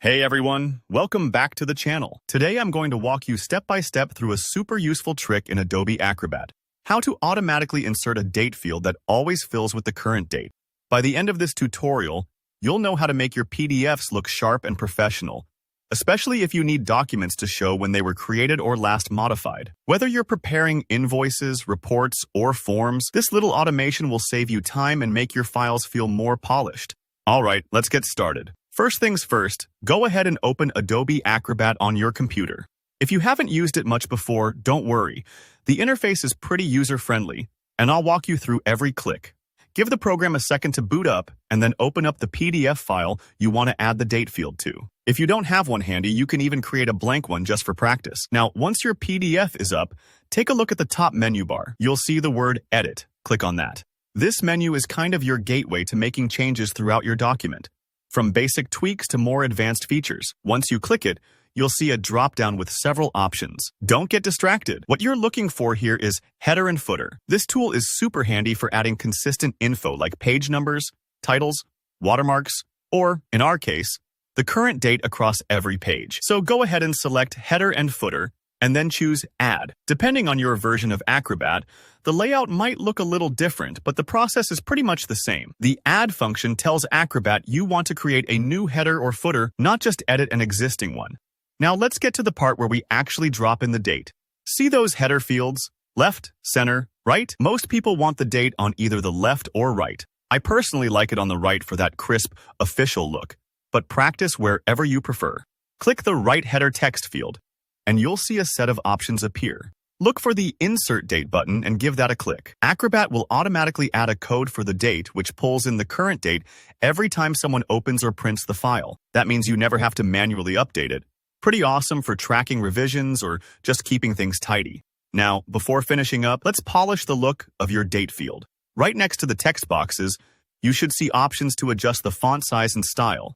Hey everyone, welcome back to the channel. Today I'm going to walk you step by step through a super useful trick in Adobe Acrobat. How to automatically insert a date field that always fills with the current date. By the end of this tutorial, you'll know how to make your PDFs look sharp and professional, especially if you need documents to show when they were created or last modified. Whether you're preparing invoices, reports, or forms, this little automation will save you time and make your files feel more polished. Alright, let's get started. First things first, go ahead and open Adobe Acrobat on your computer. If you haven't used it much before, don't worry. The interface is pretty user-friendly, and I'll walk you through every click. Give the program a second to boot up, and then open up the PDF file you want to add the date field to. If you don't have one handy, you can even create a blank one just for practice. Now, once your PDF is up, take a look at the top menu bar. You'll see the word Edit. Click on that. This menu is kind of your gateway to making changes throughout your document. From basic tweaks to more advanced features. Once you click it, you'll see a drop-down with several options. Don't get distracted. What you're looking for here is header and footer. This tool is super handy for adding consistent info like page numbers, titles, watermarks, or, in our case, the current date across every page. So go ahead and select header and footer, and then choose Add. Depending on your version of Acrobat, the layout might look a little different, but the process is pretty much the same. The Add function tells Acrobat you want to create a new header or footer, not just edit an existing one. Now let's get to the part where we actually drop in the date. See those header fields? Left, center, right? Most people want the date on either the left or right. I personally like it on the right for that crisp, official look, but practice wherever you prefer. Click the right header text field, and you'll see a set of options appear. Look for the Insert Date button and give that a click. Acrobat will automatically add a code for the date, which pulls in the current date every time someone opens or prints the file. That means you never have to manually update it. Pretty awesome for tracking revisions or just keeping things tidy. Now, before finishing up, let's polish the look of your date field. Right next to the text boxes, you should see options to adjust the font size and style.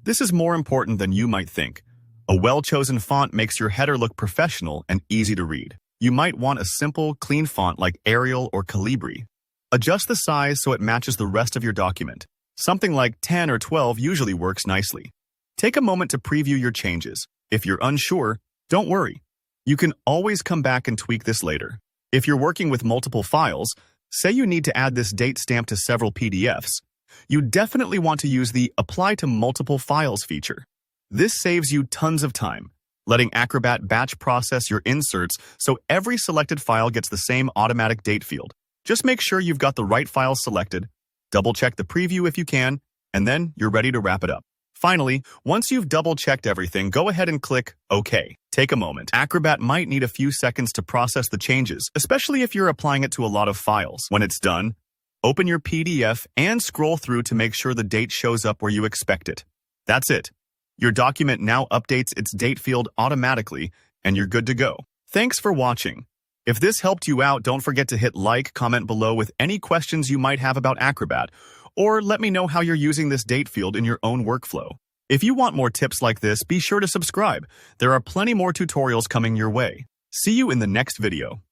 This is more important than you might think. A well-chosen font makes your header look professional and easy to read. You might want a simple, clean font like Arial or Calibri. Adjust the size so it matches the rest of your document. Something like 10 or 12 usually works nicely. Take a moment to preview your changes. If you're unsure, don't worry. You can always come back and tweak this later. If you're working with multiple files, say you need to add this date stamp to several PDFs, you definitely want to use the Apply to Multiple Files feature. This saves you tons of time, letting Acrobat batch process your inserts so every selected file gets the same automatic date field. Just make sure you've got the right file selected, double-check the preview if you can, and then you're ready to wrap it up. Finally, once you've double-checked everything, go ahead and click OK. Take a moment. Acrobat might need a few seconds to process the changes, especially if you're applying it to a lot of files. When it's done, open your PDF and scroll through to make sure the date shows up where you expect it. That's it. Your document now updates its date field automatically, and you're good to go. Thanks for watching. If this helped you out, don't forget to hit like, comment below with any questions you might have about Acrobat, or let me know how you're using this date field in your own workflow. If you want more tips like this, be sure to subscribe. There are plenty more tutorials coming your way. See you in the next video.